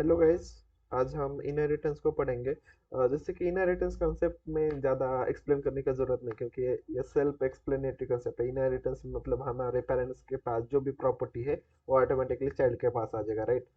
Hello guys. आज हम inheritance को पढ़ेंगे। जैसे कि इनहेरिटेंस कंसेप्ट में ज़्यादा एक्सप्लेन करने की ज़रूरत नहीं, क्योंकि ये सेल्फ एक्सप्लेनेटरी कंसेप्ट है। इनहेरिटेंस मतलब हमारे पेरेंट्स के पास जो भी प्रॉपर्टी है वो ऑटोमेटिकली चाइल्ड के पास आ जाएगा, राइट।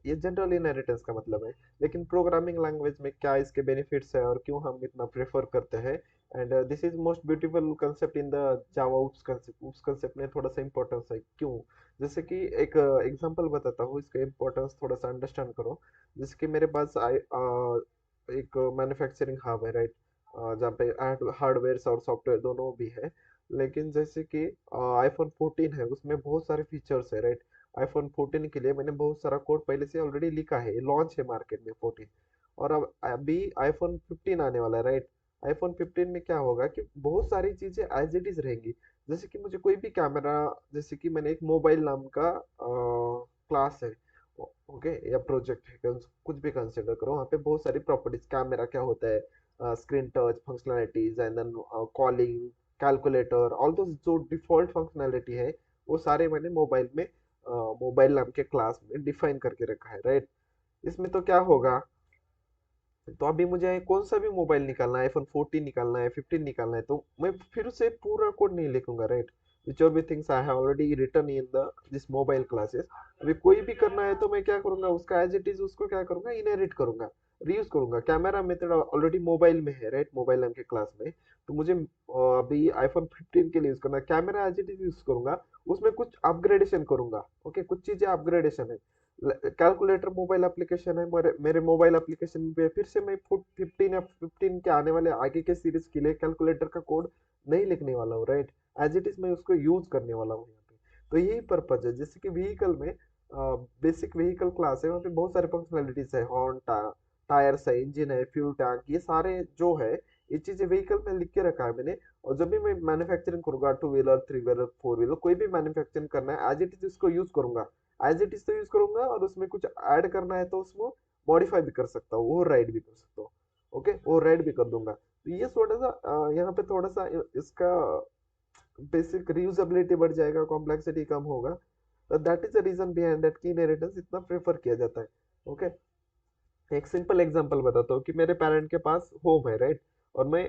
ये जनरल इनहेरिटेंस का मतलब है। लेकिन प्रोग्रामिंग लैंग्वेज में क्या इसके बेनिफिट्स है और क्यों हम इतना प्रेफर करते हैं, and this is most beautiful concept in the Java. उस कंसेप्ट में थोड़ा सा इंपॉर्टेंस है क्यों। जैसे कि एक एग्जांपल बताता हूँ, इसका इम्पोर्टेंस थोड़ा सा अंडरस्टैंड करो। जैसे कि मेरे पास एक मैन्युफैक्चरिंग हब है, राइट। जहाँ पे हार्डवेयर और सॉफ्टवेयर दोनों भी है। लेकिन जैसे कि आईफोन 14 है, उसमें बहुत सारे फीचर्स है, राइट। आईफोन 14 के लिए मैंने बहुत सारा कोड पहले से ऑलरेडी लिखा है, लॉन्च है मार्केट में 14। और अब अभी आईफोन 15 आने वाला है, राइट। आईफोन 15 में क्या होगा कि बहुत सारी चीजें एज इट इज रहेंगी। जैसे कि मुझे कोई भी कैमरा, जैसे कि मैंने एक मोबाइल नाम का क्लास है, ओके, या प्रोजेक्ट है, कुछ भी कंसिडर करो। वहाँ पे बहुत सारी प्रॉपर्टीज, कैमरा क्या होता है, screen touch functionalities, and then calling, calculator, all दो जो डिफॉल्ट फंक्शनैलिटी है वो सारे मैंने मोबाइल में, मोबाइल नाम के क्लास में डिफाइन करके रखा है, राइट। इसमें तो क्या होगा, तो अभी मुझे कौन सा भी मोबाइल निकालना है, आईफोन 14 निकालना है, 15 निकालना है, तो मैं फिर से पूरा कोड नहीं लिखूंगा, right. Which are be things I have already written in the this mobile classes. अभी कोई भी करना है तो मैं क्या करूंगा, उसका एज इट इज उसको क्या करूंगा, इनहेरिट करूंगा, रीयूज करूंगा। कैमरा मेथड ऑलरेडी मोबाइल में है, राइट, मोबाइल नाम के क्लास में। तो मुझे अभी आईफोन 15 के लिए यूज करना, camera as it is use करूंगा, उसमें कुछ अपग्रेडेशन करूंगा, ओके, कुछ चीजें अपग्रेडेशन है। कैलकुलेटर मोबाइल एप्लीकेशन है, मेरे मेरे मोबाइल एप्लीकेशन पे फिर से मैं फुट 15 या 15 के आने वाले आगे के सीरीज के लिए कैलकुलेटर का कोड नहीं लिखने वाला हूँ, राइट। एज इट इज मैं उसको यूज करने वाला हूँ यहाँ पे। तो यही पर्पज है। जैसे कि व्हीकल में बेसिक व्हीकल क्लास है, वहाँ पे बहुत सारे फंक्शनैलिटीज है, हॉर्न, टायर्स है, इंजन है, फ्यूल टैंक, ये सारे जो है, ये चीजें व्हीकल में लिख के रखा है मैंने। और जब भी मैं मैन्युफैक्चरिंग करूंगा, two wheeler, three wheeler, four wheeler, कोई भी मैन्युफैक्चरिंग करना है, एज इट इज इसको यूज करूंगा। एज इट इज तो यूज करूंगा, और उसमें कुछ ऐड करना है तो उसको मॉडिफाई भी कर सकता हूँ, ओवर राइड भी कर सकता हूँ, ओके, ओवर राइड भी कर दूंगा। तो ये थोड़ा सा यहाँ पे थोड़ा सा इसका बेसिक रीयूजेबिलिटी बढ़ जाएगा, कॉम्प्लेक्सिटी कम होगा। तो that is the reason behind that की इनहेरिटेंस इतना प्रेफर किया जाता है, ओके। एक सिंपल एग्जांपल बताता हूँ कि मेरे पेरेंट के पास होम है, राइट। और मैं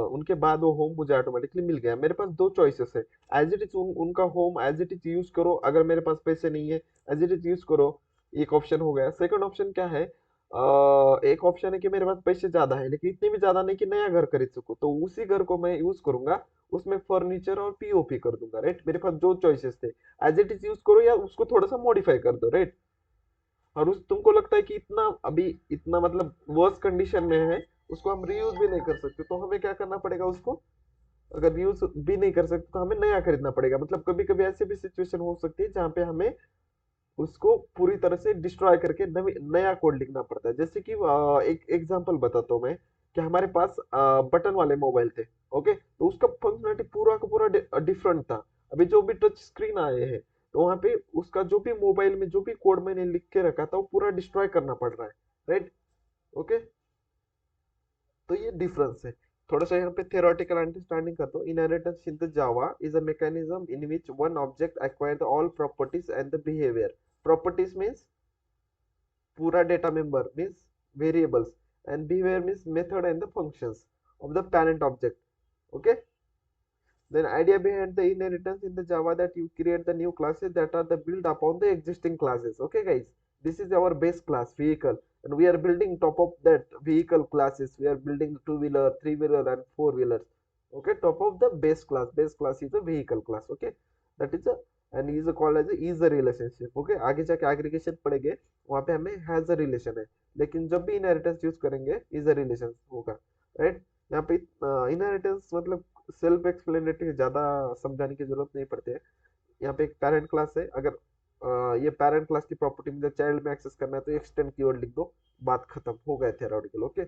उनके बाद वो होम मुझे ऑटोमेटिकली मिल गया। मेरे पास दो चॉइसेस है, एज इट इज उनका home as it is use करो, अगर मेरे पास पैसे नहीं है एज इट इज यूज करो, एक ऑप्शन हो गया। सेकंड ऑप्शन क्या है, एक ऑप्शन है कि मेरे पास पैसे ज्यादा है लेकिन इतने भी ज्यादा नहीं कि नया घर खरीद सकूं, तो उसी घर को मैं यूज करूंगा, उसमें फर्नीचर और पीओपी कर दूंगा, राइट। मेरे पास दो चॉइसेस थे, एज इट इज यूज करो या उसको थोड़ा सा मॉडिफाई कर दो, राइट। और उस तुमको लगता है कि इतना अभी इतना मतलब वर्स कंडीशन में है, उसको हम रीयूज भी नहीं कर सकते, तो हमें क्या करना पड़ेगा उसको। अगर रीयूज भी नहीं कर सकते तो हमें नया खरीदना पड़ेगा। मतलब कभी कभी ऐसे भी सिचुएशन हो सकती है जहाँ पे हमें उसको पूरी तरह से डिस्ट्रॉय करके नया कोड लिखना पड़ता है। जैसे कि एक एग्जांपल बताता हूँ मैं, कि हमारे पास बटन वाले मोबाइल थे, ओके, तो उसका फंक्शनलिटी पूरा का पूरा डिफरेंट था। अभी जो भी टच स्क्रीन आए हैं, तो वहां पे उसका जो भी मोबाइल में जो भी कोड मैंने लिख के रखा था वो पूरा डिस्ट्रॉय करना पड़ रहा है, राइट, ओके। तो ये डिफरेंस है। थोड़ा सा यहाँ पे theoretical अंडरस्टैंडिंग कर दो। Inheritance in the Java is a mechanism in which one object acquire the all properties and the behavior. Properties means पूरा data member means variables, and behaviour means method and the functions of the parent object, okay. Then idea behind the inheritance in the Java that you create the new classes that are the build upon the existing classes. Okay, guys, this is our base class vehicle, and we are building top of that vehicle classes. We are building two wheeler, three wheeler, and four wheelers. Okay, top of the base class. Base class is a vehicle class. Okay, that is a and is a called as a is a relationship. Okay, आगे जाके aggregation पढ़ेंगे, वहाँ पे हमें has a relation है। लेकिन जब भी inheritance यूज करेंगे is a relation होगा, right। यहाँ पे इनहेरिटेंस मतलब सेल्फ एक्सप्लेनेटरी, ज्यादा समझाने की जरूरत नहीं पड़ती है। यहाँ पे एक पेरेंट क्लास है, अगर ये पेरेंट क्लास की प्रॉपर्टी मुझे चाइल्ड में एक्सेस करना है तो एक्सटेंड कीवर्ड लिख दो, बात खत्म हो गए थेरोटिकल, ओके।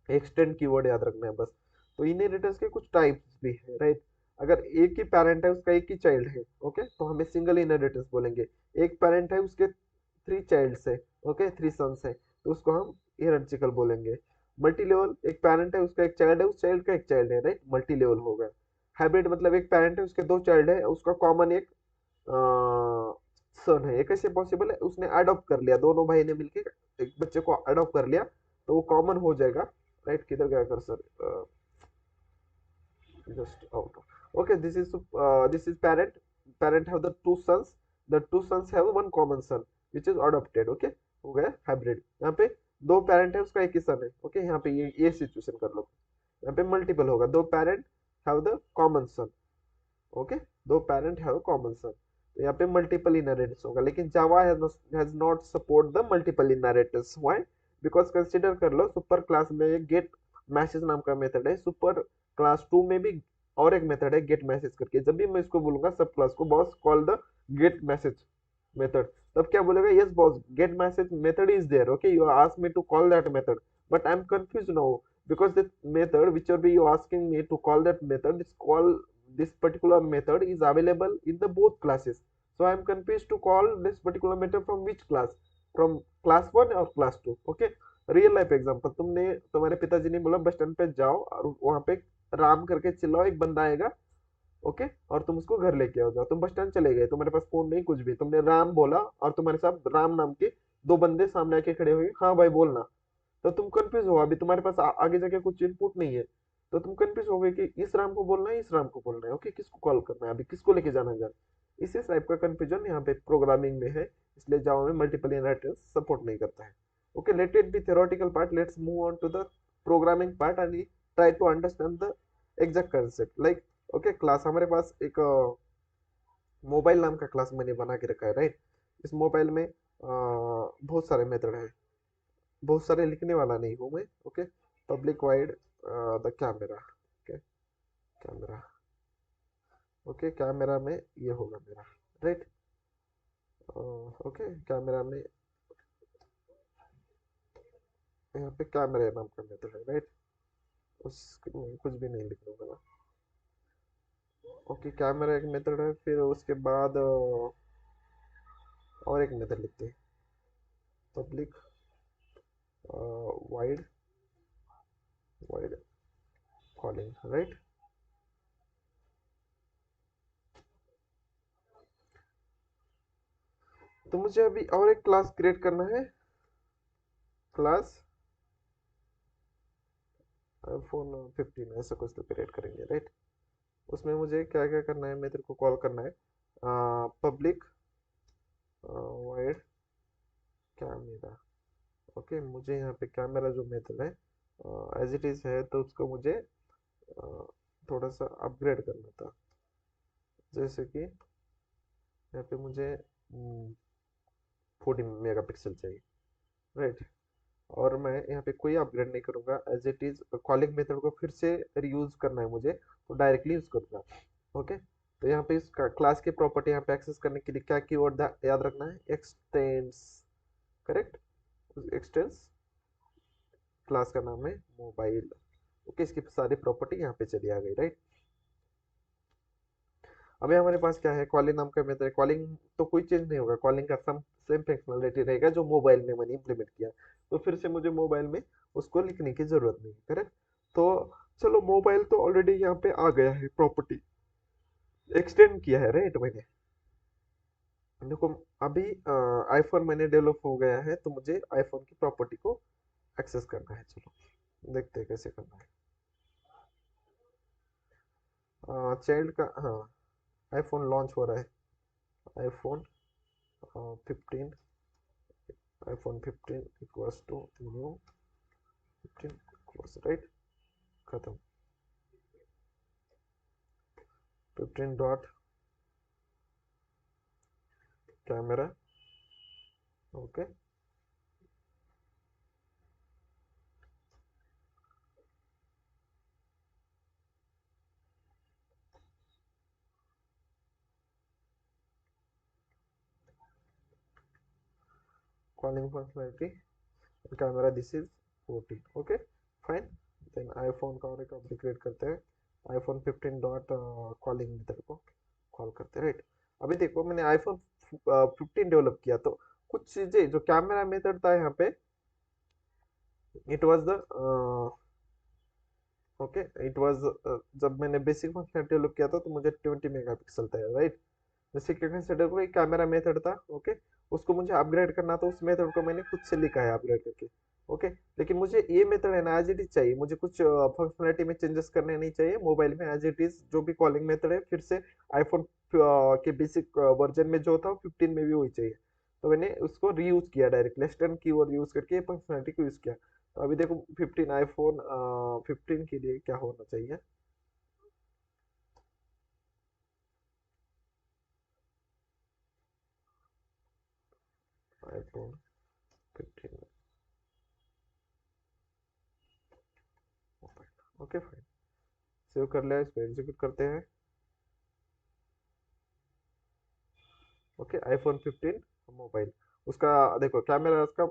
एक्सटेंड कीवर्ड याद रखना है बस। तो इनहेरिटेंस के कुछ टाइप्स भी है, राइट। अगर एक ही पेरेंट है, उसका एक ही चाइल्ड है, ओके, तो हमें सिंगल इनहेरिटेंस बोलेंगे। एक पेरेंट है, उसके थ्री चाइल्ड्स है, ओके, थ्री सन्स है, तो उसको हम हियरार्चिकल बोलेंगे। मल्टी लेवल, एक पेरेंट है, उसका एक चाइल्ड है, उस चाइल्ड का एक चाइल्ड है, राइट, मल्टी लेवल हो गया। हाइब्रिड मतलब एक पेरेंट है, उसके दो चाइल्ड है, उसका कॉमन एक सन है, ये कैसे पॉसिबल है? उसने अडॉप्ट कर लिया, दोनों भाई ने मिलके एक बच्चे को अडॉप्ट कर लिया, तो वो कॉमन हो जाएगा। राइट, किधर गया cursor? just out. Okay, this is parent. Parent have the two sons. The two sons have one common son, which is adopted. Okay, हो गया हाइब्रिड। यहाँ पे दो पेरेंट है, उसका एक ही सन है। ओके, यहाँ पे ये सिचुएशन कर लो। यहाँ पे मल्टीपल होगा, दो parent have the common son. Okay, दो पेरेंट हैव कॉमन सन, तो यहाँ पे मल्टीपल इनहेरिटेंस होगा। लेकिन Java has not support the multiple inheritance. Why? Because consider कर लो, सुपर क्लास में ये गेट मैसेज नाम का मेथड है, सुपर क्लास 2 में भी और एक मेथड है गेट मैसेज करके। जब भी मैं इसको बोलूंगा सब क्लास को, boss call the get message method, तब क्या बोलेगा? Yes boss, get message method is there. Okay, you ask me to call that method, but I am confuse now because the method whichever you asking me to call that method is call this particular method is available in the both classes, so I am confused to call this particular method from which class, from class 1 or class 2। okay, real life example, तुमने तुम्हारे पिताजी ने बोला bus stand पे जाओ और वहां पे राम करके चिल्लाओ, एक बंदा आएगा। ओके, और तुम उसको घर लेके आओ जाओ। तुम बस स्टैंड चले गए, तुम्हारे पास फोन नहीं कुछ भी, तुमने राम बोला और तुम्हारे साथ राम नाम के दो बंदे सामने आके खड़े हुए, हाँ भाई बोलना। तो तुम कंफ्यूज हो, अभी तुम्हारे पास आगे जाके कुछ इनपुट नहीं है, तो तुम कंफ्यूज हो गए कि इस राम को बोलना है, इस राम को बोलना है। ओके, किसको कॉल करना है, अभी किसको लेके जाना है घर। इसी टाइप का कंफ्यूजन यहाँ पे प्रोग्रामिंग में है, इसलिए जावा में मल्टीपल इनहेरिटेंस सपोर्ट नहीं करता है। Okay, let it be theoretical part, let's move on to the programming part and try to understand the exact concept like। Okay, class हमारे पास एक मोबाइल नाम का क्लास मैंने बना के रखा है। राइट, इस मोबाइल में बहुत सारे मेथड है, बहुत सारे लिखने वाला नहीं हूँ मैं। Okay, public wide the camera. Okay, camera. Okay, camera में ये होगा मेरा। राइट, ओके, कैमरा में यहाँ पे कैमरे नाम का मेथड है। राइट, उस कुछ भी नहीं लिखूंगा मैं। ओके, कैमरा एक मेथड है, फिर उसके बाद और एक मेथड लिखते हैं, public wide wide calling. Right, तो मुझे अभी और एक क्लास क्रिएट करना है, क्लास आईफोन 15 ऐसा कुछ तो क्रिएट करेंगे। राइट, उसमें मुझे क्या क्या करना है, मैं तेरे को कॉल करना है पब्लिक वाइड कैमरा। ओके, मुझे यहाँ पे कैमरा जो मेथड है एज इट इज है, तो उसको मुझे थोड़ा सा अपग्रेड करना था। जैसे कि यहाँ पे मुझे 14 मेगापिक्सल चाहिए। राइट, और मैं यहाँ पे कोई अपग्रेड नहीं करूंगा, as it is calling method को फिर से रीयूज करना है मुझे, तो डायरेक्टली यूज करूंगा। ओके, तो यहाँ पे इस क्लास की प्रॉपर्टी यहाँ पे एक्सेस करने के लिए क्या कीवर्ड याद रखना है? एक्सटेंस। करेक्ट, एक्सटेंस क्लास का नाम है मोबाइल। ओके, इसकी सारी प्रॉपर्टी यहाँ पे चली आ गई। राइट, अभी हमारे पास क्या है, कॉलिंग नाम का मेथड। कॉलिंग तो कोई चेंज नहीं होगा, कॉलिंग का सम सेम फंक्शनलिटी रहेगा जो मोबाइल में मैंने इम्प्लीमेंट किया, तो फिर से मुझे मोबाइल में उसको लिखने की जरूरत नहीं। करेक्ट, तो चलो मोबाइल तो ऑलरेडी यहाँ पे आ गया है, प्रॉपर्टी एक्सटेंड किया है। राइट, मैंने देखो अभी आईफोन मैंने डेवलप हो गया है, तो मुझे आईफोन की प्रॉपर्टी को एक्सेस करना है। चलो देखते हैं कैसे करना है। चाइल्ड का, हाँ, आईफोन लॉन्च हो रहा है, iPhone 15, iPhone 15 equals to new 15 equals. Right, खत्म। 15 dot camera. Okay, calling functionality camera, this is 14। Okay, fine. Then iPhone का और एक ऑब्जेक्ट क्रिएट करते हैं, आईफोन 15 डॉट कॉलिंग मेथड को कॉल करते हैं। राइट, अभी देखो मैंने आईफोन 15 डेवलप किया, तो कुछ चीजें जो कैमरा मेथड था यहाँ पे, it was the okay, it was जब मैंने बेसिक फंक्शनलिटी डेवलप किया था तो मुझे 20 मेगापिक्सल था। राइट, जैसे कि कंसिडर करो एक कैमरा मेथड था, ओके, उसको मुझे अपग्रेड करना था, उस मेथड को मैंने खुद से लिखा है अपग्रेड करके, ओके। लेकिन मुझे ये मेथड है ना एज इट इज चाहिए, मुझे कुछ फंक्शनलिटी में चेंजेस करने नहीं चाहिए, मोबाइल में एज इट इज जो भी कॉलिंग मेथड है फिर से आईफोन के बेसिक वर्जन में जो था 15 में भी वही चाहिए। तो मैंने उसको रीयूज किया, डायरेक्ट लेस्टर्न कीवर्ड यूज करके फंक्शनलिटी को यूज किया। तो अभी देखो 15 आईफोन 15 के लिए क्या होना चाहिए, आईफोन 15 ओके फाइन, सेव कर लिया, इसको एग्जीक्यूट करते हैं। ओके आईफोन 15 मोबाइल, उसका देखो कैमरा उसका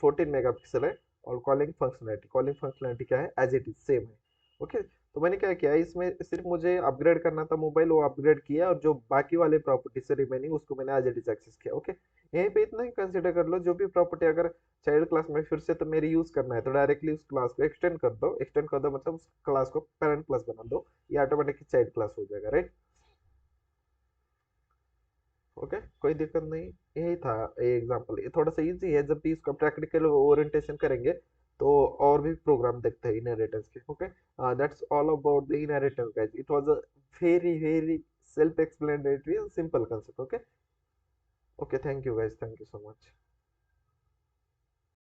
14 मेगापिक्सल है, और कॉलिंग फंक्शनलिटी क्या है, एज इट इज सेम है, ओके। तो मैंने क्या किया इसमें, सिर्फ मुझे अपग्रेड करना था मोबाइल, वो अपग्रेड किया, और जो बाकी वाले प्रॉपर्टी से रिमेनिंग उसको मैंने एज इट इज एक्सेस किया, ओके। यहीं पे इतना ही कंसिडर कर लो, जो भी प्रॉपर्टी अगर चाइल्ड क्लास में फिर से तो मेरी यूज करना है, तो डायरेक्टली उस क्लास को एक्सटेंड कर दो मतलब उस क्लास को पेरेंट क्लास बना दो, ये ऑटोमेटिकली चाइल्ड क्लास हो जाएगा, राइट। ओके कोई दिक्कत नहीं, यही था ये एग्जांपल, ये थोड़ा सा इजी है, जब भी इसका प्रैक्टिकल ओरिएंटेशन करेंगे तो और भी प्रोग्राम देखते हैं इनहेरिटेंस के, okay. That's all about the inheritance guys, it was a very very self explanatory simple concept, okay. Okay, thank you guys, thank you so much.